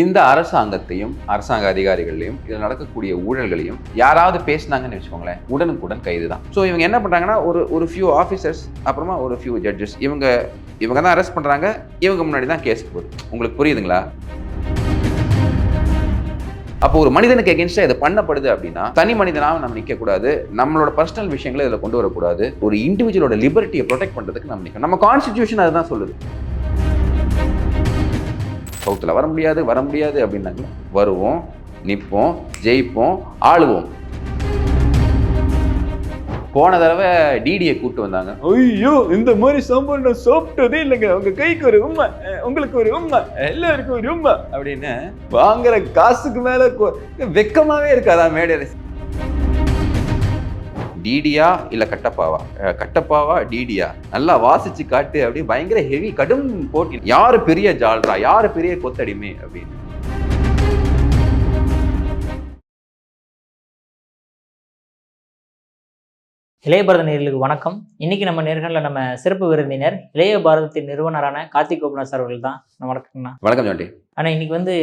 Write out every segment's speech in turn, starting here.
இந்த அரசாங்கத்தையும் அரசாங்க அதிகாரிகளையும் இதில் நடக்கக்கூடிய ஊழல்களையும் யாராவது பேசினாங்கன்னு வச்சுக்கோங்களேன், உடனுக்குடன் கைது தான். ஸோ இவங்க என்ன பண்ணுறாங்கன்னா, ஒரு ஃபியூ ஆஃபீஸர்ஸ், அப்புறமா ஒரு ஃபியூ ஜட்ஜஸ், இவங்க தான் அரெஸ்ட் பண்ணுறாங்க. இவங்க முன்னாடி தான் கேஸ் போகுது. உங்களுக்கு புரியுதுங்களா? அப்போ ஒரு மனிதனுக்கு எகென்ஸ்டா இது பண்ணப்படுது அப்படின்னா, தனி மனிதனாக நம்ம நிற்கக்கூடாது, நம்மளோட பர்சனல் விஷயங்களை இதில் கொண்டு வரக்கூடாது. ஒரு இண்டிவிஜுவலோட லிபர்ட்டியை ப்ரொடெக்ட் பண்ணுறதுக்கு நம்ம நிற்கணும். நம்ம கான்ஸ்டிடியூஷன் அதுதான் சொல்லுது. சவுத்தில் வர முடியாது அப்படின்னாங்க. வருவோம், நிற்போம், ஜெயிப்போம், ஆளுவோம். போன தடவை டிடியை கூப்பிட்டு வந்தாங்க. ஐயோ, இந்த மாதிரி சம்பவம் நான் சாப்பிட்டதே இல்லைங்க, உங்க கைக்கு ஒரு உண்மை, உங்களுக்கு ஒரு உண்மை, எல்லாருக்கும் ஒரு உண்மை அப்படின்னு வாங்குற காசுக்கு மேல வெக்கமாவே இருக்காதா மேடையில? டிடியா இல்ல கட்டப்பாவா டிடியா, நல்லா வாசிச்சு காட்டு அப்படி பயங்கர ஹெவி கடும் போட்டி. யாரு பெரிய ஜால்ரா, யாரு பெரிய கொத்தடிமை அப்படின்னு. இளைய பாரத நேயர்களுக்கு வணக்கம். இன்னைக்கு நம்ம நேர்காணல நம்ம சிறப்பு விருந்தினர் இளைய பாரதத்தின் நிறுவனரான கார்த்திக் கோபிநாத் சார் அவர்கள் தான். வணக்கம்ண்ணா. வணக்கம் ஜாண்டி. ஆனால் இன்னைக்கு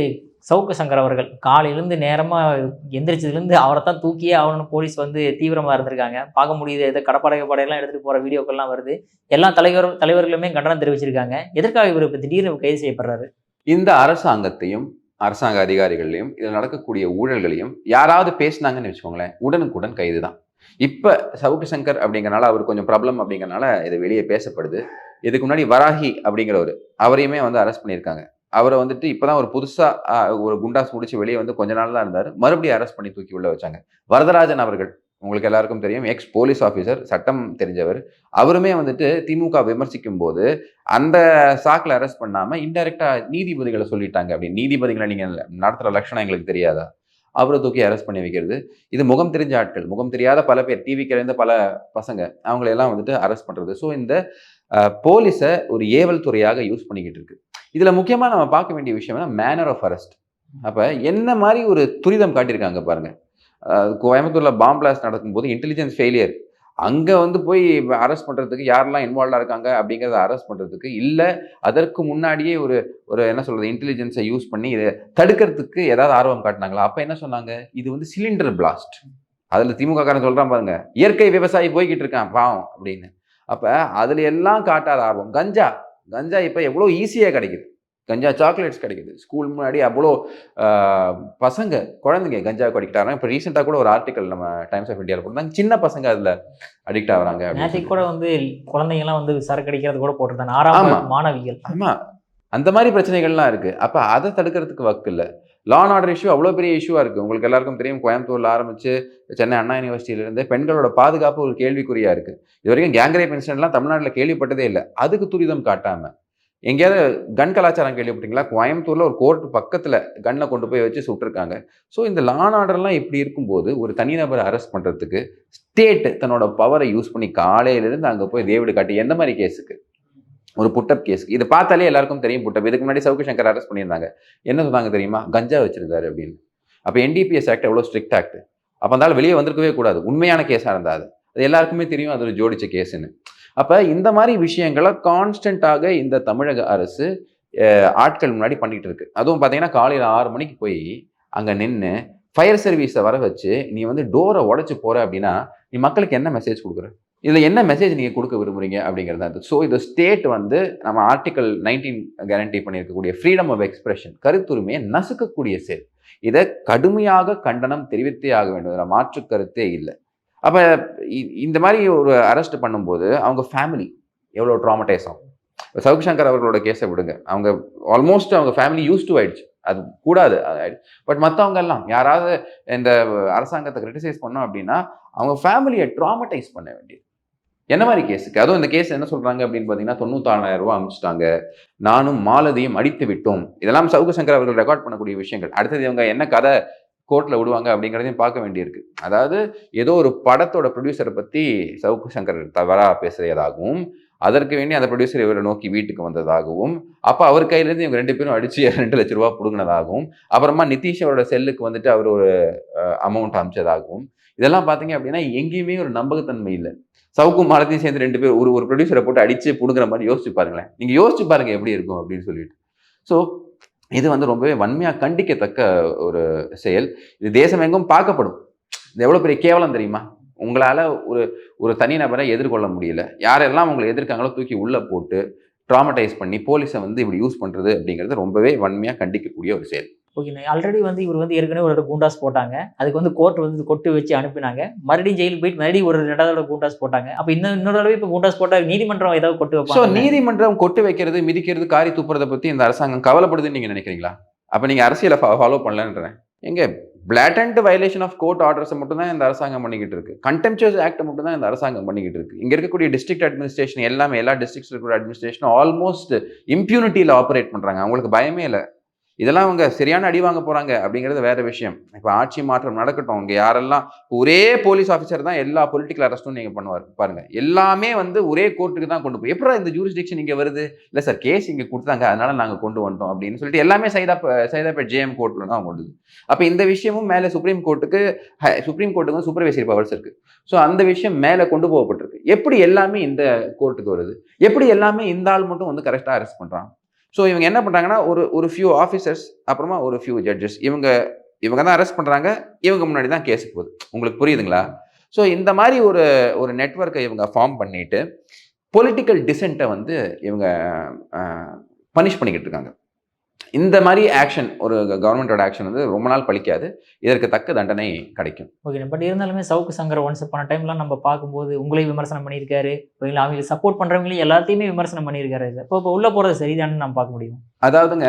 சவுக்கு சங்கர் அவர்கள் காலையிலேருந்து நேரமாக எந்திரிச்சதுலேருந்து அவரை தான் தூக்கியே ஆகணும்னு போலீஸ் தீவிரமாக இருந்திருக்காங்க. பார்க்க முடியுது, ஏதோ கடப்பாடையெல்லாம் எடுத்துகிட்டு போகிற வீடியோக்கள்லாம் வருது. எல்லா தலைவர்களுமே கண்டனம் தெரிவிச்சிருக்காங்க. எதற்காக இவர் இப்போ திடீர்னு கைது செய்யப்படுறாரு? இந்த அரசாங்கத்தையும் அரசாங்க அதிகாரிகளையும் இதில் நடக்கக்கூடிய ஊழல்களையும் யாராவது பேசினாங்கன்னு வச்சுக்கோங்களேன், உடனுக்குடன் கைது தான். இப்போ சவுக்கு சங்கர் அப்படிங்கிறனால அவர் கொஞ்சம் ப்ராப்ளம் அப்படிங்கிறனால இது வெளியே பேசப்படுது. இதுக்கு முன்னாடி வராகி அப்படிங்கிறவர், அவரையுமே அரெஸ்ட் பண்ணியிருக்காங்க. அவரை இப்போதான் ஒரு புதுசாக ஒரு குண்டாஸ் முடிச்சு வெளியே கொஞ்ச நாள் தான் இருந்தார். மறுபடியும் அரெஸ்ட் பண்ணி தூக்கி உள்ள வச்சாங்க. வரதராஜன் அவர்கள் உங்களுக்கு எல்லாருக்கும் தெரியும், எக்ஸ் போலீஸ் ஆஃபீஸர், சட்டம் தெரிஞ்சவர். அவருமே திமுக விமர்சிக்கும் போது அந்த சாக்கில் அரெஸ்ட் பண்ணாமல் இன்டெரக்டாக நீதிபதிகளை சொல்லிட்டாங்க. அப்படி நீதிபதிகளை நீங்கள் நடத்துகிற லட்சணம் எங்களுக்கு தெரியாதா? அவரை தூக்கி அரெஸ்ட் பண்ணி வைக்கிறது. இது முகம் தெரிஞ்ச ஆட்கள், முகம் தெரியாத பல பேர், டிவிக்கு இருந்த பல பசங்க, அவங்களையெல்லாம் அரெஸ்ட் பண்ணுறது. ஸோ இந்த போலீஸை ஒரு ஏவல் துறையாக யூஸ் பண்ணிக்கிட்டு இருக்கு. இதில் முக்கியமாக நம்ம பார்க்க வேண்டிய விஷயம்னா மேனர் ஆஃப் அரெஸ்ட். அப்போ என்ன மாதிரி ஒரு துரிதம் காட்டியிருக்காங்க பாருங்கள். கோயம்புத்தூரில் பாம் பிளாஸ்ட் நடக்கும்போது இன்டெலிஜென்ஸ் ஃபெயிலியர், அங்கே போய் அரெஸ்ட் பண்ணுறதுக்கு யாரெல்லாம் இன்வால்வாக இருக்காங்க அப்படிங்கிறத அரெஸ்ட் பண்ணுறதுக்கு இல்லை, அதற்கு முன்னாடியே ஒரு என்ன சொல்கிறது, இன்டெலிஜென்ஸை யூஸ் பண்ணி இதை தடுக்கிறதுக்கு ஏதாவது ஆர்வம் காட்டினாங்களா? அப்போ என்ன சொன்னாங்க, இது சிலிண்டர் பிளாஸ்ட். அதில் திமுக காரன் சொல்கிறான் பாருங்க, இயற்கை விவசாயி போய்கிட்டு இருக்கான் பாவம் அப்படின்னு. அப்போ அதில் எல்லாம் காட்டாத ஆர்வம். கஞ்சா இப்போ எவ்வளோ ஈஸியாக கிடைக்குது. கஞ்சா சாக்லேட்ஸ் கிடைக்குது. ஸ்கூல் முன்னாடி அவ்வளோ பசங்க, குழந்தைங்க கஞ்சா அடிக்ட். இப்போ ரீசெண்டாக கூட ஒரு ஆர்டிக்கல் நம்ம டைம்ஸ் ஆஃப் இந்தியாவில் போட்டாங்க, சின்ன பசங்க அதில் அடிக்ட் ஆகுறாங்க. நேற்றுக்கு கூட குழந்தைங்கலாம் சரக்கு அடிக்கிறது கூட போட்டிருந்தாங்க, 6ஆம் மாணவிகள். ஆமாம், அந்த மாதிரி பிரச்சனைகள்லாம் இருக்குது. அப்போ அதை தடுக்கிறதுக்கு வக்கு இல்லை. லா அண்ட் ஆர்டர் இஷ்யூ அவ்வளோ பெரிய இஷ்யூவாக இருக்குது. உங்களுக்கு எல்லாருக்கும் தெரியும், கோயம்புத்தூரில் ஆரம்பித்து சென்னை அண்ணா யூனிவர்சிட்டியிலேருந்து பெண்களோட பாதுகாப்பு ஒரு கேள்விக்குறியாக இருக்குது. இது வரைக்கும் கேங்ரேப் இன்சிடென்ட்லாம் தமிழ்நாட்டில் கேள்விப்பட்டதே இல்லை. அதுக்கு துரிதம் காட்டாமல் எங்கேயாவது கன் கலாச்சாரம் கேள்விப்பட்டீங்களா? கோயம்புத்தூரில் ஒரு கோர்ட் பக்கத்தில் கன்னை கொண்டு போய் வச்சு சுட்டிருக்காங்க. ஸோ இந்த லா அண்ட் ஆர்டர்லாம் இப்படி இருக்கும்போது ஒரு தனிநபரை அரெஸ்ட் பண்ணுறதுக்கு ஸ்டேட் தன்னோட பவரை யூஸ் பண்ணி காலையிலேருந்து அங்கே போய் தேவிடு காட்டி, எந்த மாதிரி கேஸுக்கு? ஒரு புட்டப் கேஸுக்கு. இது பார்த்தாலே எல்லாருக்கும் தெரியும் புட்டப். இதுக்கு முன்னாடி சவுக்கு சங்கர் அரெஸ்ட் பண்ணியிருந்தாங்க. என்ன சொன்னாங்க தெரியுமா? கஞ்சா வச்சிருந்தாரு அப்படின்னு. அப்போ NDPS ஆக்ட் எவ்வளோ ஸ்ட்ரிக்ட் ஆக்ட். அப்போ இருந்தாலும் வெளியே வந்திருக்கவே கூடாது. உண்மையான கேஸாக இருந்தாது. அது எல்லாருக்குமே தெரியும், அது ஒரு ஜோடிச்ச கேஸுன்னு. அப்போ இந்த மாதிரி விஷயங்களை கான்ஸ்டண்ட்டாக இந்த தமிழக அரசு ஆட்கள் முன்னாடி பண்ணிகிட்டு இருக்கு. அதுவும் பார்த்தீங்கன்னா காலையில் 6 மணிக்கு போய் அங்கே நின்று ஃபயர் சர்வீஸை வர வச்சு நீ டோரை உடைச்சு போகிற அப்படின்னா நீ மக்களுக்கு என்ன மெசேஜ் கொடுக்குற? இதில் என்ன மெசேஜ் நீங்கள் கொடுக்க விரும்புகிறீங்க அப்படிங்கிறது அது. ஸோ இந்த ஸ்டேட் நம்ம ஆர்டிக்கல் 19 கேரண்டி பண்ணியிருக்கக்கூடிய ஃப்ரீடம் ஆஃப் எக்ஸ்பிரஷன், கருத்துரிமையை நசுக்கக்கூடிய செயல். இதை கடுமையாக கண்டனம் தெரிவித்தே ஆக வேண்டும், மாற்று கருத்தே இல்லை. அப்போ இந்த மாதிரி ஒரு அரெஸ்ட் பண்ணும்போது அவங்க ஃபேமிலி எவ்வளோ ட்ராமடைஸ் ஆகும். சவுக்கு சங்கர் அவர்களோட கேஸை விடுங்க, அவங்க ஆல்மோஸ்ட் அவங்க ஃபேமிலி யூஸ் டு ஆயிடுச்சு, அது கூடாது ஆயிடுச்சு. பட் மற்றவங்க எல்லாம் யாராவது இந்த அரசாங்கத்தை கிரிட்டிசைஸ் பண்ணோம் அப்படின்னா அவங்க ஃபேமிலியை ட்ராமடைஸ் பண்ண வேண்டியது. என்ன மாதிரி கேஸுக்கு? அதுவும் இந்த கேஸ் என்ன சொல்கிறாங்க அப்படின்னு பார்த்தீங்கன்னா 94,000 ரூபா அனுப்பிச்சிட்டாங்க, நானும் மாலதியும் அடித்து விட்டோம். இதெல்லாம் சவுக்கு சங்கர் அவர்கள் ரெக்கார்ட் பண்ணக்கூடிய விஷயங்கள். அடுத்தது இவங்க என்ன கதை கோர்ட்டில் விடுவாங்க அப்படிங்கிறதையும் பார்க்க வேண்டியிருக்கு. அதாவது ஏதோ ஒரு படத்தோட ப்ரொடியூசரை பற்றி சவுக்கு சங்கர் தவறாக பேசுகிறதாகவும், அதற்கு வேண்டி அந்த ப்ரொடியூசர் இவரை நோக்கி வீட்டுக்கு வந்ததாகவும், அப்போ அவர் கையிலேருந்து இவங்க 2 பேரும் அடித்து 2 லட்ச ரூபா பிடுங்கினதாகவும், அப்புறமா நிதிஷ் அவரோட செல்லுக்கு அவர் ஒரு அமௌண்ட் அனுப்பிச்சதாகவும், இதெல்லாம் பார்த்தீங்க அப்படின்னா எங்கேயுமே ஒரு நம்பகத்தன்மை இல்லை. சவுக்கும் மாலத்தையும் சேர்ந்து 2 பேர் ஒரு ப்ரொடியூசரை போட்டு அடித்து பிடுங்குற மாதிரி யோசிச்சு பாருங்களேன். நீங்கள் யோசிச்சு பாருங்கள் எப்படி இருக்கும் அப்படின்னு சொல்லிட்டு. ஸோ இது வந்து ரொம்பவே வன்மையாக கண்டிக்கத்தக்க ஒரு செயல். இது தேசம் எங்கும் பார்க்கப்படும். இது எவ்வளோ பெரிய கேவலம் தெரியுமா? உங்களால் ஒரு ஒரு தனிநபரை எதிர்கொள்ள முடியல. யாரெல்லாம் உங்களை எதிர்க்காங்களோ தூக்கி உள்ளே போட்டு ட்ராமடைஸ் பண்ணி போலீஸை வந்து இப்படி யூஸ் பண்ணுறது அப்படிங்கிறது ரொம்பவே வன்மையாக கண்டிக்கக்கூடிய ஒரு செயல். ஓகேண்ணே. ஆல்ரெடி வந்து இவர் வந்து ஏற்கனவே ஒரு குண்டாஸ் போட்டாங்க. அதுக்கு வந்து கோர்ட் வந்து கொட்டு வச்சு அனுப்பினாங்க. மறுபடியும் ஜெயிலுக்கு போயிட்டு மறுபடியும் ஒரு 2வது தடவை குண்டாஸ் போட்டாங்க. அப்ப இன்னொரு தடவை இப்ப குண்டாஸ் போட்டா நீதிமன்றம் ஏதாவது கொட்டு ஸோ வைப்பாங்க. நீதிமன்றம் கொட்டு வைக்கிறது, மிதிக்கிறது, காரி துப்புறதை பற்றி இந்த அரசாங்கம் கவலைப்படுதுன்னு நீங்கள் நினைக்கிறீங்களா? அப்போ நீங்கள் அரசியலை ஃபாலோ பண்ணலன்றேன். எங்க பிளாட்டன்ட் வயலேஷன் ஆஃப் கோர்ட் ஆர்டர்ஸை மட்டும் தான் இந்த அரசாங்கம் பண்ணிக்கிட்டு இருக்கு. கண்டெம்ப்சுவஸ் ஆக்ட் மட்டும் தான் இந்த அரசாங்கம் பண்ணிக்கிட்டு இருக்கு. இங்க இருக்கக்கூடிய டிஸ்ட்ரிக்ட் அட்மினிஸ்ட்ரேஷன் எல்லாமே எல்லா டிஸ்ட்ரிக்ட்ஸ்ல இருக்கிற அட்மினிஸ்ட்ரேஷன் ஆல்மோஸ்ட் இம்ப்யூனிட்டியில் ஆப்ரேட் பண்றாங்க. அவங்களுக்கு பயமே இல்லை. இதெல்லாம் அவங்க சரியான அடி வாங்க போறாங்க அப்படிங்கிறது வேற விஷயம். இப்போ ஆட்சி மாற்றம் நடக்கட்டும். இங்க யாரெல்லாம் ஒரே போலீஸ் ஆஃபீஸர் தான் எல்லா பொலிட்டிக்கல் அரெஸ்ட்டும் நீங்க பண்ணுவார் பாருங்க. எல்லாமே வந்து ஒரே கோர்ட்டுக்கு தான் கொண்டு போய் எப்படா இந்த ஜூரிஸ்டிக்ஷன் இங்க வருது? இல்லை சார் கேஸ் இங்க கொடுத்தாங்க அதனால நாங்க கொண்டு வந்துட்டோம் அப்படின்னு சொல்லிட்டு எல்லாமே சைதாப்பேட் ஜேஎம் கோர்ட்ல தான் கொண்டு. அப்ப இந்த விஷயமும் மேல சுப்ரீம் கோர்ட்டுக்கு சூப்பர்வைசரி பவர்ஸ் இருக்கு. ஸோ அந்த விஷயம் மேல கொண்டு போகப்பட்டிருக்கு. எப்படி எல்லாமே இந்த கோர்ட்டுக்கு வருது? எப்படி எல்லாமே இந்த ஆள் மட்டும் வந்து கரெக்டா அரெஸ்ட் பண்றாங்க? ஸோ இவங்க என்ன பண்ணுறாங்கன்னா ஒரு ஃபியூ ஆஃபீஸர்ஸ் அப்புறமா ஒரு ஃபியூ ஜட்ஜஸ் இவங்க தான் அரெஸ்ட் பண்ணுறாங்க. இவங்க முன்னாடி தான் கேஸ் போகுது. உங்களுக்கு புரியுதுங்களா? ஸோ இந்த மாதிரி ஒரு நெட்வொர்க்கை இவங்க ஃபார்ம் பண்ணிட்டு பொலிட்டிக்கல் டிசென்ட்டை வந்து இவங்க பனிஷ் பண்ணிக்கிட்டு இருக்காங்க. இந்த மாதிரி ஆக்ஷன் ஒரு கவர்மெண்டோட ஆக்ஷன் வந்து ரொம்ப நாள் பழிக்காது. இதற்கு தக்க தண்டனை கிடைக்கும். ஓகே. பட் இருந்தாலுமே சவுக்கு சங்கர் ஒன்ஸ் அப்பான டைம்லாம் நம்ம பார்க்கும்போது உங்களையும் விமர்சனம் பண்ணியிருக்காரு. அவங்களுக்கு சப்போர்ட் பண்றவங்களையும் எல்லாத்தையுமே விமர்சனம் பண்ணியிருக்காரு. இப்போ உள்ள போறது சரிதான்னு நம்ம பார்க்க முடியும். அதாவதுங்க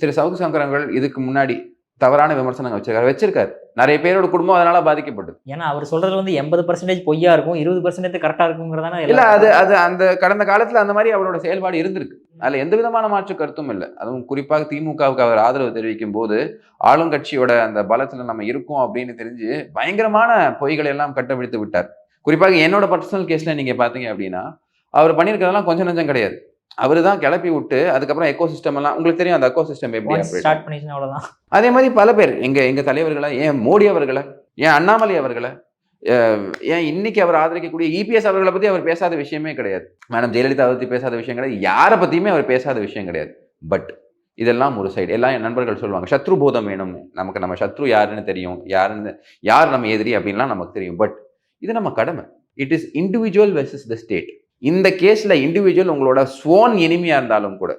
திரு சவுக்கு சங்கரங்கள் இதுக்கு முன்னாடி தவறான விமர்சனங்கள் வச்சிருக்காரு. நிறைய பேரோட குடும்பம் அதனால பாதிக்கப்பட்டது. ஏன்னா அவர் சொல்றது வந்து 80% பொய்யா இருக்கும், 20% கரெக்டா இருக்குங்கிறதான. இல்ல அது அந்த கடந்த காலத்துல அந்த மாதிரி அவரோட செயல்பாடு இருந்திருக்கு. அதுல எந்த விதமான மாற்று கருத்தும் இல்லை. அதுவும் குறிப்பாக திமுகவுக்கு அவர் ஆதரவு தெரிவிக்கும் போது ஆளுங்கட்சியோட அந்த பலத்துல நம்ம இருக்கோம் அப்படின்னு தெரிஞ்சு பயங்கரமான பொய்களை எல்லாம் கட்டவிழ்த்து விட்டார். குறிப்பாக என்னோட பர்சனல் கேஸ்ல நீங்க பாத்தீங்க அப்படின்னா அவர் பண்ணியிருக்கிறதெல்லாம் கொஞ்சம் நஞ்சம் கிடையாது. அவரு தான் கிளப்பி விட்டு அதுக்கப்புறம் எக்கோ சிஸ்டம் எல்லாம் உங்களுக்கு தெரியும். அந்த எக்கோ சிஸ்டம் எப்படி ஸ்டார்ட் பண்ணிச்சுன்னா அவ்வளவுதான். அதே மாதிரி பல பேர் எங்க தலைவர்களை, ஏன் மோடி அவர்களை, ஏன் அண்ணாமலை அவர்களை, ஏன் இன்னைக்கு அவர் ஆதரிக்கக்கூடிய இபிஎஸ் அவர்களை பத்தி அவர் பேசாத விஷயமே கிடையாது. மேடம் ஜெயலலிதா பத்தி பேசாத விஷயம் கிடையாது. யாரை பத்தியுமே அவர் பேசாத விஷயம் கிடையாது. பட் இதெல்லாம் ஒரு சைடு. எல்லாம் என் நண்பர்கள் சொல்லுவாங்க சத்ரு போதம் வேணும்னு. நம்ம சத்ரு யாருன்னு தெரியும், யார் நம்ம எதிரி அப்படின்லாம் நமக்கு தெரியும். பட் இது நம்ம கடமை. It is individual versus the state. இந்த கேஸ்ல இண்டிவிஜுவல் உங்களோட ஸ்வோன் எனிமியா இருந்தாலும் கூட,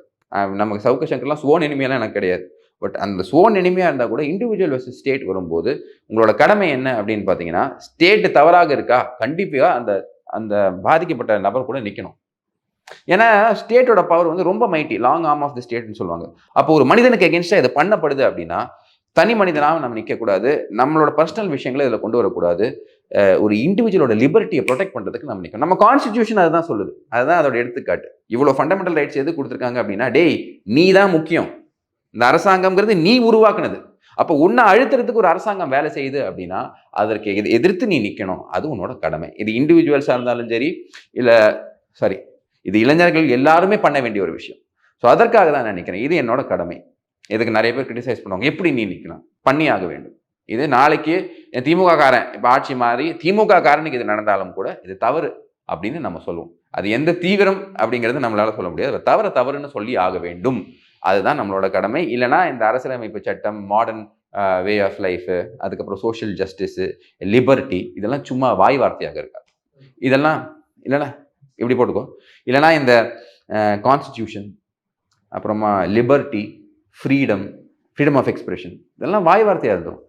நமக்கு சவுக்கு சங்கர்லாம் ஸ்வோன் எனிமியெல்லாம் எனக்கு கிடையாது. பட் அந்த ஸ்வோன் எனிமியா இருந்தால் கூட இண்டிவிஜுவல் வெர்சஸ் ஸ்டேட் வரும்போது உங்களோட கடமை என்ன அப்படின்னு பார்த்தீங்கன்னா, ஸ்டேட் தவறாக இருக்கா கண்டிப்பாக அந்த பாதிக்கப்பட்ட நபர் கூட நிற்கணும். ஏன்னா ஸ்டேட்டோட பவர் வந்து ரொம்ப mighty, long arm of the ஸ்டேட்னு சொல்லுவாங்க. அப்போ ஒரு மனிதனுக்கு எகென்ஸ்டா இது பண்ணப்படுது அப்படின்னா தனி மனிதனாக நம்ம நிற்கக்கூடாது. நம்மளோட பர்சனல் விஷயங்களை இதில் கொண்டு வரக்கூடாது. ஒரு இண்டிவிஜுவலோட லிபர்ட்டியை ப்ரொடெக்ட் பண்ணுறதுக்கு நம்ம நிற்கணும். நம்ம கான்ஸ்டிடியூஷன் அதுதான் சொல்லுது. அதுதான் அதோட எடுத்துக்காட்டு. இவ்வளோ ஃபண்டமெண்டல் ரைட்ஸ் எது கொடுத்துருக்காங்க அப்படின்னா, டேய் நீ தான் முக்கியம். இந்த அரசாங்கம்ங்கிறது நீ உருவாக்குனது. அப்போ உன்னை அழுத்துறதுக்கு ஒரு அரசாங்கம் வேலை செய்யுது அப்படின்னா அதற்கு எதிர்த்து நீ நிற்கணும். அது உன்னோட கடமை. இது இண்டிவிஜுவல்ஸாக இருந்தாலும் சரி, இது இளைஞர்கள் எல்லாருமே பண்ண வேண்டிய ஒரு விஷயம். ஸோ அதற்காக தான் நான் நினைக்கிறேன் இது என்னோட கடமை. இதுக்கு நிறைய பேர் கிரிட்டிசைஸ் பண்ணுவாங்க. எப்படி நீ நிற்கலாம்? பண்ணி ஆக வேண்டும். இது நாளைக்கு திமுக காரன் இப்போ ஆட்சி மாறி திமுக காரனுக்கு இது நடந்தாலும் கூட இது தவறு அப்படின்னு நம்ம சொல்லுவோம். அது எந்த தீவிரம் அப்படிங்கிறது நம்மளால சொல்ல முடியாது. தவறுன்னு சொல்லி ஆக வேண்டும். அதுதான் நம்மளோட கடமை. இல்லைனா இந்த அரசியலமைப்பு சட்டம், மாடர்ன் வே ஆஃப் லைஃப், அதுக்கப்புறம் சோஷியல் ஜஸ்டிஸ், லிபர்ட்டி, இதெல்லாம் சும்மா வாய் வார்த்தையாக இருக்காது. இதெல்லாம் இல்லைனா இப்படி போட்டுக்கோ. இல்லைனா இந்த கான்ஸ்டிடியூஷன், அப்புறமா லிபர்ட்டி, ஃப்ரீடம் ஆஃப் எக்ஸ்பிரஷன், இதெல்லாம் வாய் வார்த்தையாக இருந்துடும்.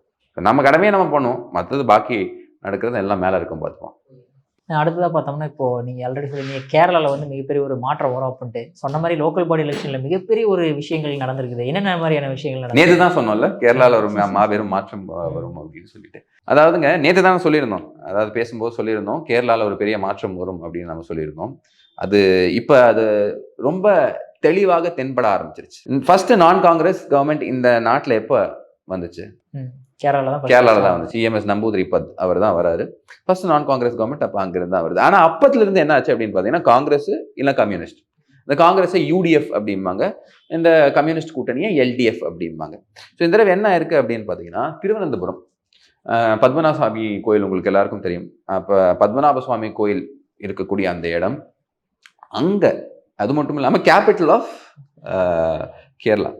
நம்ம கடமையை நம்ம பண்ணுவோம். மற்றது பாக்கி நடக்கிறது எல்லாம் மேலே இருக்கும் பார்த்துப்போம். அடுத்ததாக பார்த்தோம்னா, இப்போ நீங்கள் ஆல்ரெடி சொல்லிங்க கேரளாவில் வந்து மிகப்பெரிய ஒரு மாற்றம் வரும் அப்படின்ட்டு சொன்ன மாதிரி லோக்கல் பாடி எலெக்ஷனில் மிகப்பெரிய ஒரு விஷயங்கள் நடந்திருக்குது. என்னென்ன மாதிரியான விஷயங்கள் நடந்தது? நேற்று தான் சொன்னோம்ல, கேரளாவில் ஒரு மாபெரும் மாற்றம் வரும் அப்படின்னு சொல்லிட்டு. அதாவதுங்க நேற்று தான் சொல்லியிருந்தோம். அதாவது பேசும்போது சொல்லியிருந்தோம் கேரளாவில் ஒரு பெரிய மாற்றம் வரும் அப்படின்னு நம்ம சொல்லியிருந்தோம். அது இப்போ அது ரொம்ப தெளிவாக தென்பட ஆரம்பிச்சிருச்சு. ஃபர்ஸ்ட் நான் காங்கிரஸ் கவர்மெண்ட் இந்த நாட்டில் எப்போ வந்துச்சு? கேரளாவில் தான் வந்துச்சு. இஎம்எஸ் நம்பூதிரி அவர் தான் வராரு. ஃபர்ஸ்ட் நான் காங்கிரஸ் கவர்மெண்ட் அப்போ அங்கிருந்து தான் வருது. ஆனால் அப்பத்திலிருந்து என்ன ஆச்சு அப்படின்னு பார்த்தீங்கன்னா, காங்கிரஸ் இல்லை கம்யூனிஸ்ட். இந்த காங்கிரஸை யூடிஎஃப் அப்படிம்பாங்க, இந்த கம்யூனிஸ்ட் கூட்டணியை எல்டிஎஃப் அப்படிம்பாங்க. ஸோ இந்த தடவை என்ன இருக்குது அப்படின்னு பார்த்தீங்கன்னா, திருவனந்தபுரம் பத்மநாப சுவாமி கோயில் உங்களுக்கு எல்லாருக்கும் தெரியும். அப்போ பத்மநாப சுவாமி கோயில் இருக்கக்கூடிய அந்த இடம் அங்கே, அது மட்டும் இல்லாமல் கேபிட்டல் ஆஃப் கேரளா.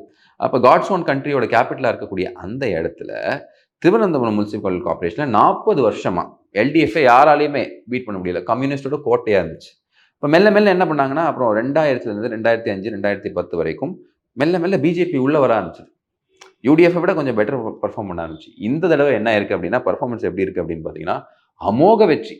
அப்போ காட்ஸ் ஓன் கண்ட்ரியோட கேபிட்டலாக இருக்கக்கூடிய அந்த இடத்துல திருவனந்தபுரம் முனிசிபல் கார்பரேஷனில் 40 வருஷமா எல்டிஎஃப்ஐ யாராலையுமே பீட் பண்ண முடியல. கம்யூனிஸ்டோட கோட்டையாக இருந்துச்சு. இப்போ மெல்ல மெல்ல என்ன பண்ணாங்கன்னா, அப்புறம் 2000 2005 2010 வரைக்கும் மெல்ல மெல்ல பிஜேபி உள்ள வர ஆரம்பிச்சது. யூடிஎஃப் விட கொஞ்சம் பெட்டர் பர்ஃபார்ம் பண்ண ஆரம்பிச்சு. இந்த தடவை என்ன இருக்கு அப்படின்னா, பர்ஃபார்மன்ஸ் எப்படி இருக்கு அப்படின்னு பார்த்தீங்கன்னா, அமோக வெற்றி,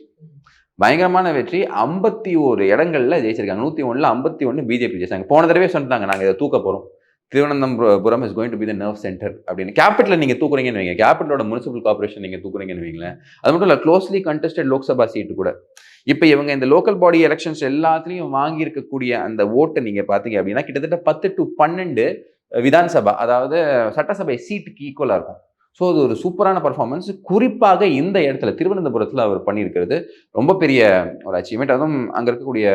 பயங்கரமான வெற்றி. 51 இடங்கள்ல ஜெயிச்சிருக்காங்க. 101ல் 51 பிஜேபி ஜெயிச்சாங்க. போன தடவை சொன்னாங்க, நாங்கள் இதை தூக்க போறோம், Thiruvananthapuram is going to be the nerve centre அப்படின்னு. கேபிட்டல் நீங்க தூக்குறீங்கன்னு வைங்க, கேபிட்டலோட முனிசிபல் கார்பரேஷன் நீங்க தூக்குறீங்கன்னு வைங்களேன். அது மட்டும் இல்லை, க்ளோஸ்லி கண்டெஸ்டட் லோக்சபா சீட்டு கூட. இப்போ இவங்க இந்த லோக்கல் பாடி எலெக்ஷன்ஸ் எல்லாத்துலேயும் வாங்கி இருக்கக்கூடிய அந்த ஓட்டை நீங்க பார்த்தீங்க அப்படின்னா கிட்டத்தட்ட 10 to 12 விதான்சபா, அதாவது சட்டசபை சீட்டுக்கு ஈக்குவலாக இருக்கும். ஸோ அது ஒரு சூப்பரான பர்ஃபார்மன்ஸ். குறிப்பாக இந்த இடத்துல திருவனந்தபுரத்தில் அவர் பண்ணியிருக்கிறது ரொம்ப பெரிய ஒரு அச்சீவ்மெண்ட். அதுவும் அங்கே இருக்கக்கூடிய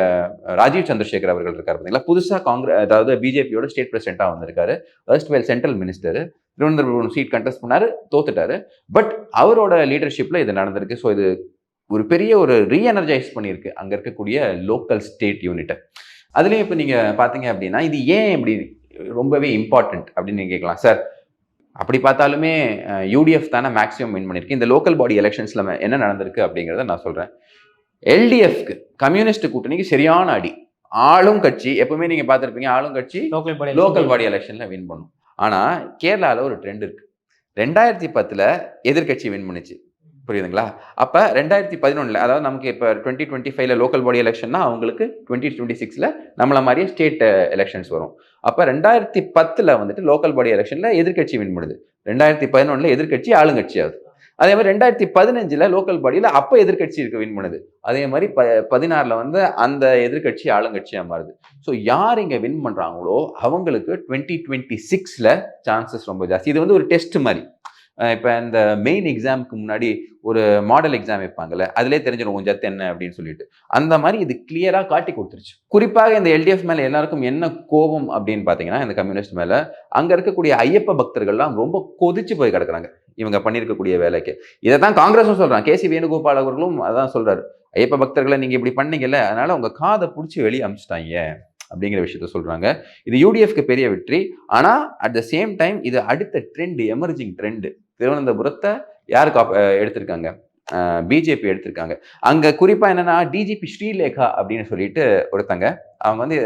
ராஜீவ் சந்திரசேகர் அவர்கள் இருக்கார் பார்த்தீங்களா, புதுசாக அதாவது பிஜேபியோட ஸ்டேட் பிரசிடென்ட்டாக வந்திருக்காரு. First central minister. Thiruvananthapuram seat contest பண்ணாரு, தோத்துட்டாரு. பட் அவரோட லீடர்ஷிப்பில் இது நடந்திருக்கு. ஸோ இது ஒரு பெரிய ஒரு ரீஎனர்ஜைஸ் பண்ணியிருக்கு அங்கே இருக்கக்கூடிய லோக்கல் ஸ்டேட் யூனிட்டை. அதுலேயும் இப்போ நீங்கள் பார்த்தீங்க அப்படின்னா, இது ஏன் இப்படி ரொம்பவே இம்பார்ட்டன்ட் அப்படின்னு நீங்கள் கேட்கலாம். சார் அப்படி பார்த்தாலுமே யூடிஎஃப் தானே மேக்ஸிமம் வின் பண்ணியிருக்கு. இந்த லோக்கல் பாடி எலெக்ஷன்ஸில் என்ன நடந்திருக்கு அப்படிங்கிறத நான் சொல்கிறேன். எல்டிஎஃப்க்கு, கம்யூனிஸ்ட் கூட்டணிக்கு சரியான அடி. ஆளும் கட்சி, எப்பவுமே நீங்கள் பார்த்துருப்பீங்க, ஆளும் கட்சி லோக்கல் பாடி எலெக்ஷனில் வின் பண்ணும். ஆனால் கேரளாவில் ஒரு ட்ரெண்ட் இருக்குது. 2010 எதிர்கட்சி வின் பண்ணுச்சு, புரியுதுங்களா? அப்போ 2011, அதாவது நமக்கு இப்போ 2025 லோக்கல் பாடி எலெக்ஷன்னா அவங்களுக்கு 2026 நம்மள மாதிரியே ஸ்டேட் எலெக்ஷன்ஸ் வரும். அப்போ 2010 வந்துட்டு லோக்கல் பாடி எலெக்ஷனில் எதிர்கட்சி வின் பண்ணுது. 2011 எதிர்கட்சி ஆளுங்கட்சி ஆகுது. அதே மாதிரி 2015 லோக்கல் பாடியில் அப்போ எதிர்கட்சி இருக்கு வின் பண்ணுது. அதே மாதிரி 16 வந்து அந்த எதிர்கட்சி ஆளுங்கட்சியாக மாறுது. ஸோ யார் இங்கே வின் பண்ணுறாங்களோ அவங்களுக்கு 2026 சான்சஸ் ரொம்ப ஜாஸ்தி. இது வந்து ஒரு டெஸ்ட் மாதிரி. இப்போ இந்த மெயின் எக்ஸாமுக்கு முன்னாடி ஒரு மாடல் எக்ஸாம் வைப்பாங்கல்ல, அதிலே தெரிஞ்சிடும் உன் ஜத்து என்ன அப்படின்னு சொல்லிட்டு. அந்த மாதிரி இது கிளியராக காட்டி கொடுத்துருச்சு. குறிப்பாக இந்த எல்டிஎஃப் மேலே எல்லாருக்கும் என்ன கோபம் அப்படின்னு பார்த்தீங்கன்னா, இந்த கம்யூனிஸ்ட் மேலே அங்கே இருக்கக்கூடிய ஐயப்ப பக்தர்கள்லாம் ரொம்ப கொதிச்சு போய் கிடக்குறாங்க இவங்க பண்ணியிருக்கக்கூடிய வேலைக்கு. இதை தான் காங்கிரஸும் சொல்கிறான். கேசி வேணுகோபால் அவர்களும் அதான் சொல்கிறாரு, ஐயப்ப பக்தர்களை நீங்கள் இப்படி பண்ணீங்கல்ல, அதனால உங்கள் காதை பிடிச்சி வெளியே அனுப்பிச்சிட்டாங்க அப்படிங்கிற விஷயத்த சொல்றாங்க. இது யூடிஎஃப்க்கு பெரிய வெற்றி. ஆனா அட் த சேம் டைம் இது அடுத்த ட்ரெண்ட், எமர்ஜிங் ட்ரெண்ட். திருவனந்தபுரத்தை யாரு எடுத்திருக்காங்க? பிஜேபி எடுத்திருக்காங்க. அங்க குறிப்பா என்னன்னா, டிஜிபி ஸ்ரீலேகா அப்படின்னு சொல்லிட்டு ஒருத்தங்க, அவங்க வந்து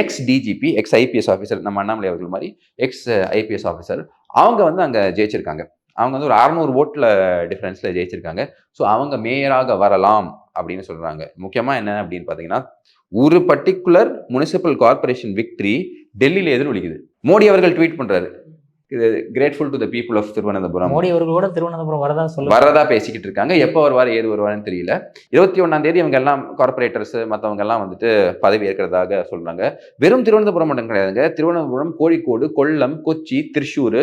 X DGP, X IPS officer, நம்ம அண்ணாமலை அவர்கள் மாதிரி எக்ஸ் ஐபிஎஸ் ஆஃபீஸர். அவங்க வந்து அங்க ஜெயிச்சிருக்காங்க. அவங்க வந்து ஒரு 600 ஓட்டுல டிஃபரன்ஸ்ல ஜெயிச்சிருக்காங்க. ஸோ அவங்க மேயராக வரலாம் அப்படின்னு சொல்றாங்க. முக்கியமா என்ன அப்படின்னு பாத்தீங்கன்னா, ஒரு பர்டிகுலர் முனிசிபல் கார்பரேஷன் விக்டரி டெல்லியில எதிரொலிக்குது. மோடி அவர்கள் ட்வீட் பண்றாரு, grateful to the people of Thiruvananthapuram. Modi அவர்களோட திருவனந்தபுரம் வரதா பேசிக்கிட்டு இருக்காங்க. எப்போ வருவார் ஏது வருவாருன்னு தெரியல. 21ஆம் தேதி இவங்க எல்லாம் கார்பரேட்டர்ஸ் மற்றவங்க எல்லாம் வந்துட்டு பதவி ஏற்கிறதாக சொல்றாங்க. வெறும் திருவனந்தபுரம் மட்டும் கிடையாதுங்க. திருவனந்தபுரம், கோழிக்கோடு, கொல்லம், கொச்சி, திருச்சூர்,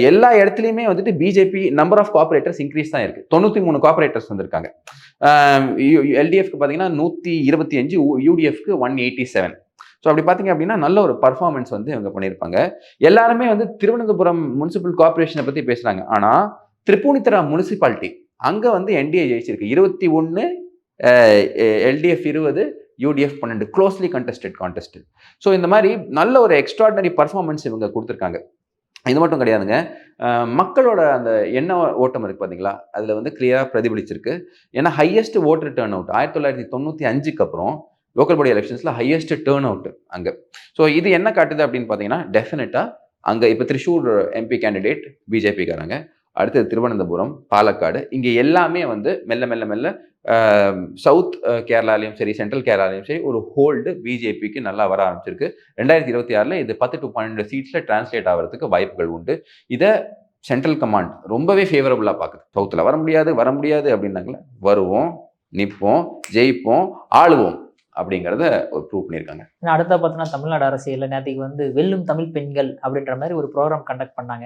எல்லா இடத்துலையுமே வந்துட்டு BJP number of corporators increase தான் இருக்கு. 93 கார்பரேட்டர்ஸ் வந்திருக்காங்க. எல்டிஎஃப்க்கு பார்த்தீங்கன்னா 125, யூடிஎஃப்க்கு 187. ஸோ அப்படி பார்த்தீங்க அப்படின்னா நல்ல ஒரு பர்ஃபார்மன்ஸ் வந்து இவங்க பண்ணியிருப்பாங்க. எல்லாருமே வந்து திருவனந்தபுரம் முனிசிபல் கார்பரேஷனை பற்றி பேசுகிறாங்க. ஆனால் திரிபுனித்தரா முனிசிபாலிட்டி அங்கே வந்து என்டிஏ ஜெயிச்சிருக்கு. 21, LDF 20, UDF 12, closely contested. So இந்த மாதிரி நல்ல ஒரு எக்ஸ்ட்ராடினரி பர்ஃபார்மன்ஸ் இவங்க கொடுத்துருக்காங்க. இது மட்டும் கிடையாதுங்க, மக்களோட அந்த எண்ண ஓட்டம் இருக்குது பார்த்தீங்களா, அதில் வந்து கிளியராக பிரதிபலிச்சிருக்கு. ஏன்னா ஹையஸ்ட் ஓட்டர் டர்ன் அவுட் 1995 அப்புறம் லோக்கல் பாடி எலெக்ஷன்ஸில் ஹையஸ்ட் டேர்ன் அவுட் அங்கே. ஸோ இது என்ன காட்டுது அப்படின்னு பார்த்தீங்கன்னா, டெஃபினட்டாக அங்கே இப்போ திருச்சூர் எம்பி கேண்டிடேட் பிஜேபிக்காரங்க, அடுத்தது திருவனந்தபுரம், பாலக்காடு, இங்கே எல்லாமே வந்து மெல்ல சவுத் கேரளாலையும் சரி, சென்ட்ரல் கேரளாலையும் சரி ஒரு ஹோல்டு பிஜேபிக்கு நல்லா வர ஆரம்பிச்சிருக்கு. 2026 இது 10 to 12 சீட்ஸில் டிரான்ஸ்லேட் ஆகிறதுக்கு வாய்ப்புகள் உண்டு. இதை சென்ட்ரல் கமாண்ட் ரொம்பவே ஃபேவரபுளாக பார்க்குது. சவுத்தில் வர முடியாது அப்படின்னாங்களே, வருவோம், நிற்போம், ஜெயிப்போம், ஆளுவோம் அப்படிங்கிறத ஒரு ப்ரூவ் பண்ணியிருக்காங்க. அடுத்த பார்த்தீங்கன்னா, தமிழ்நாடு அரசியலில் நேற்றுக்கு வந்து வெல்லும் தமிழ் பெண்கள் அப்படின்ற மாதிரி ஒரு ப்ரோக்ராம் கண்டக்ட் பண்ணாங்க.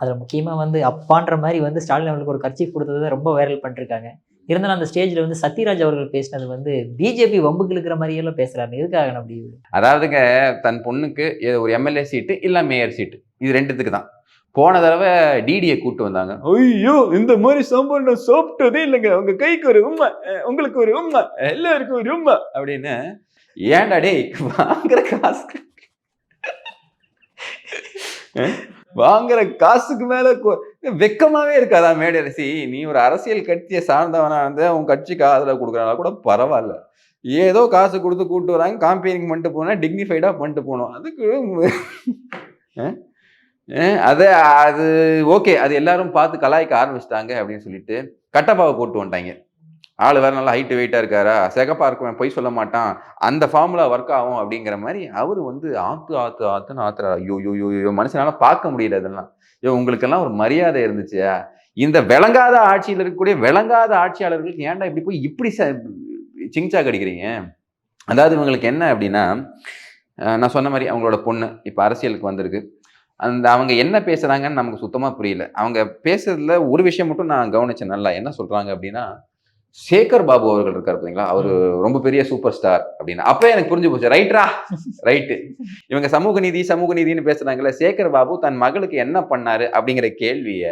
அதில் முக்கியமாக வந்து அப்பான்ற மாதிரி வந்து ஸ்டாலின் அவர்களுக்கு ஒரு கட்சி கொடுத்ததை ரொம்ப வைரல் பண்ணிருக்காங்க. இருந்தாலும் அந்த ஸ்டேஜில் வந்து சத்யராஜ் அவர்கள் பேசினது வந்து பிஜேபி வம்புக்கு இருக்கிற மாதிரியெல்லாம் பேசுகிறாரு. எதுக்காக அப்படி? அதாவதுங்க, தன் பொண்ணுக்கு ஒரு எம்எல்ஏ சீட்டு இல்லை மேயர் சீட்டு, இது ரெண்டுத்துக்கு தான். போன தடவை டிடியை கூட்டு வந்தாங்க. ஐயோ, இந்த மாதிரி சாம்பார் நான் சாப்பிட்டதே இல்லைங்க, உங்க கைக்கு ஒரு உண்மை, உங்களுக்கு ஒரு உண்மை, எல்லாருக்கும் ஒரு உண்மை அப்படின்னு. ஏன்டா டே, வாங்குற காசு வாங்குற காசுக்கு மேல வெக்கமாவே இருக்காதா மேடையில? நீ ஒரு அரசியல் கட்சியை சார்ந்தவனா இருந்தா உன் கட்சிக்கு ஆதரவு கொடுக்குறனால கூட பரவாயில்ல. ஏதோ காசு கொடுத்து கூட்டு வராங்க, காம்பெயினிங் பண்ணிட்டு போனா டிக்னிஃபைடா பண்ணிட்டு போனோம். அதுக்கு அது அது ஓகே. அது எல்லாரும் பார்த்து கலாய்க்க ஆரம்பிச்சிட்டாங்க அப்படின்னு சொல்லிட்டு கட்டப்பாவை கூட்டு வந்துட்டாங்க. ஆள் வேற நல்லா ஹைட் வெயிட்டா இருக்காரா, சிகப்பா இருக்குவேன், பொய் சொல்ல மாட்டான், அந்த ஃபார்முலா ஒர்க் ஆகும் அப்படிங்கிற மாதிரி அவரு வந்து ஆத்துன்னு ஆத்துறா. ஐயோ மனுஷனால பார்க்க முடியல இதெல்லாம். உங்களுக்கெல்லாம் ஒரு மரியாதை இருந்துச்சியா? இந்த விளங்காத ஆட்சியில் இருக்கக்கூடிய விளங்காத ஆட்சியாளர்களுக்கு ஏன்டா இப்படி போய் இப்படி சிங்சா கடிக்கிறீங்க? அதாவது இவங்களுக்கு என்ன அப்படின்னா, நான் சொன்ன மாதிரி அவங்களோட பொண்ணு இப்ப அரசியலுக்கு வந்திருக்கு. அவங்க என்ன பேசுறாங்கன்னு நமக்கு சுத்தமா புரியல. அவங்க பேசுறதுல ஒரு விஷயம் மட்டும் நான் கவனிச்சேன் நல்லா. என்ன சொல்றாங்க அப்படின்னா, சேகர் பாபு அவர்கள் இருக்காரு பாத்தீங்களா, அவரு ரொம்ப பெரிய சூப்பர் ஸ்டார் அப்படின்னு. அப்ப எனக்கு புரிஞ்சு போச்சு. ரைட்ரா, ரைட்டு. இவங்க சமூக நீதினு பேசுறாங்கல்ல, சேகர் பாபு தன் மகளுக்கு என்ன பண்ணாரு அப்படிங்கிற கேள்விய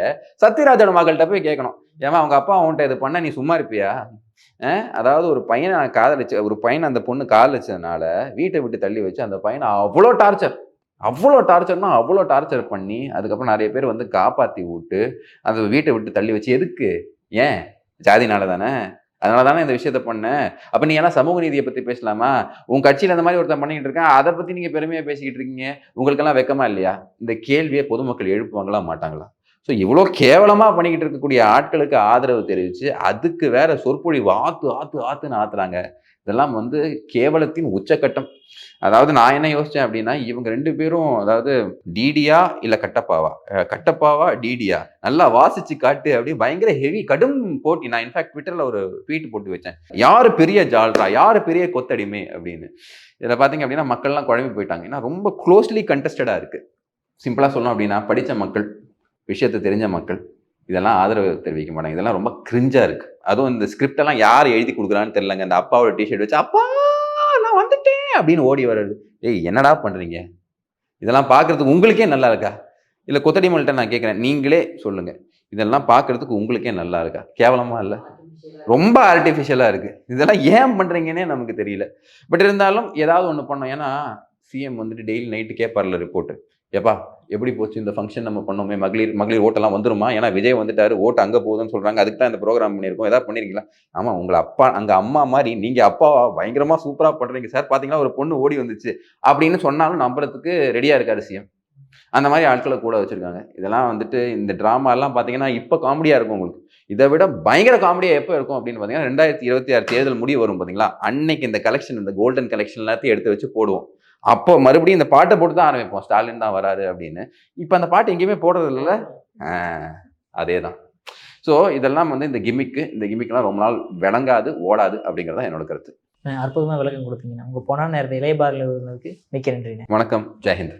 சத்யராஜோட மகள்கிட்ட போய் கேட்கணும். ஏமா அவங்க அப்பா அவன்கிட்ட இது பண்ண நீ சும்மா இருப்பியா? அதாவது ஒரு பையனை ஒரு பையனை அந்த பொண்ணு காதலிச்சதுனால வீட்டை விட்டு தள்ளி வச்சு அந்த பையனை அவ்வளோ டார்ச்சர் பண்ணி அதுக்கப்புறம் நிறைய பேர் வந்து காப்பாத்தி விட்டு அந்த வீட்டை விட்டு தள்ளி வச்சு எதுக்கு? ஏன்? ஜாதினால தானே. அதனால தானே இந்த விஷயத்த பண்ணேன். அப்ப நீ எல்லாம் சமூக நீதியை பத்தி பேசலாமா? உன் கட்சியில இந்த மாதிரி ஒருத்தன் பண்ணிக்கிட்டு இருக்கான், அதை பத்தி நீங்க பெருமையா பேசிக்கிட்டு இருக்கீங்க. உங்களுக்கெல்லாம் வெக்கமா இல்லையா? இந்த கேள்வியை பொதுமக்கள் எழுப்புவாங்களா மாட்டாங்களா? ஸோ இவ்வளோ கேவலமா பண்ணிக்கிட்டு இருக்கக்கூடிய ஆட்களுக்கு ஆதரவு தெரிவிச்சு அதுக்கு வேற சொற்பொழிவு ஆத்துன்னு ஆத்துறாங்க. இதெல்லாம் வந்து கேவலத்தின் உச்சக்கட்டம். அதாவது நான் என்ன யோசிச்சேன் அப்படின்னா, இவங்க 2 பேரும் அதாவது டிடியா இல்ல கட்டப்பாவா டிடியா நல்லா வாசிச்சு காட்டு அப்படி பயங்கர ஹெவி கடும் போட்டி. நான் இன்ஃபேக்ட் ட்விட்டர்ல ஒரு ட்வீட் போட்டு வச்சேன், யாரு பெரிய ஜால்ரா, யாரு பெரிய கொத்தடிமை அப்படின்னு. இதில் பார்த்தீங்க அப்படின்னா மக்கள்லாம் குழம்பி போயிட்டாங்க. ஏன்னா ரொம்ப க்ளோஸ்லி கண்டஸ்டடா இருக்கு. சிம்பிளா சொல்லணும் அப்படின்னா, படித்த மக்கள், விஷயத்தை தெரிஞ்ச மக்கள் இதெல்லாம் ஆதரவு தெரிவிக்க மாட்டாங்க. இதெல்லாம் ரொம்ப கிரிஞ்சா இருக்கு. அதுவும் இந்த ஸ்கிரிப்ட் எல்லாம் யார் எழுதி கொடுக்குறான்னு தெரியலங்க. இந்த அப்பாவோட டிஷர்ட் வச்சு அப்பா நான் வந்துட்டேன் அப்படின்னு ஓடி வர்றது. ஏய் என்னடா பண்றீங்க? இதெல்லாம் பார்க்கறதுக்கு உங்களுக்கே நல்லா இருக்கா? இல்ல கொத்தடிமல்கிட்ட நான் கேட்கிறேன், நீங்களே சொல்லுங்க. இதெல்லாம் பார்க்கறதுக்கு உங்களுக்கே நல்லா இருக்கா? கேவலமா இல்ல? ரொம்ப ஆர்டிஃபிஷியலா இருக்கு. இதெல்லாம் ஏன் பண்றீங்கன்னே நமக்கு தெரியல. பட் இருந்தாலும் ஏதாவது ஒன்று பண்ணோம். ஏன்னா சிஎம் வந்துட்டு டெய்லி நைட்டு கேட்பார்ல ரிப்போர்ட். ஏப்பா எப்படி போச்சு இந்த ஃபங்க்ஷன் நம்ம பண்ணோமே, மகளிர் ஓட்டெல்லாம் வந்துருமா? ஏன்னா விஜய் வந்துட்டாரு, ஓட்டு அங்கே போகுதுன்னு சொல்றாங்க, அதுக்கு தான் இந்த ப்ரோக்ராம் பண்ணியிருக்கோம், ஏதாவது பண்ணிருக்கீங்களா? ஆமா உங்களை அப்பா அங்க அம்மா மாதிரி நீங்க அப்பாவா பயங்கரமா சூப்பரா பண்றீங்க சார், பாத்தீங்களா ஒரு பொண்ணு ஓடி வந்துச்சு அப்படின்னு சொன்னாலும் நம்புறதுக்கு ரெடியா இருக்காரு சிஎம். அந்த மாதிரி ஆட்களை கூட வச்சிருக்காங்க. இதெல்லாம் வந்துட்டு இந்த டிராமா எல்லாம் பாத்தீங்கன்னா இப்ப காமெடியா இருக்கும் உங்களுக்கு. இதை விட பயங்கர காமெடியா எப்போ இருக்கும் அப்படின்னு பாத்தீங்கன்னா 2026 தேர்தல் முடிவு வரும் பாத்தீங்களா, அன்னைக்கு இந்த கலெக்ஷன், இந்த கோல்டன் கலெக்ஷன் எல்லாத்தையும் எடுத்து வச்சு போடுவோம். அப்போ மறுபடியும் இந்த பாட்டை போட்டு தான் ஆரம்பிப்போம், ஸ்டாலின் தான் வராரு அப்படின்னு. இப்ப அந்த பாட்டு எங்கேயுமே போடுறது இல்லைல்ல. அதேதான். ஸோ இதெல்லாம் வந்து இந்த கிமிக்லாம் ரொம்ப நாள் விளங்காது, ஓடாது அப்படிங்கிறதான் என்னோட கருத்து. அற்புதமா விளக்கம் கொடுத்தீங்க. உங்க பொன்னான நேரத்தை இளைய பாரதிக்கு மிக்க நன்றி. வணக்கம், ஜெயஹிந்த்.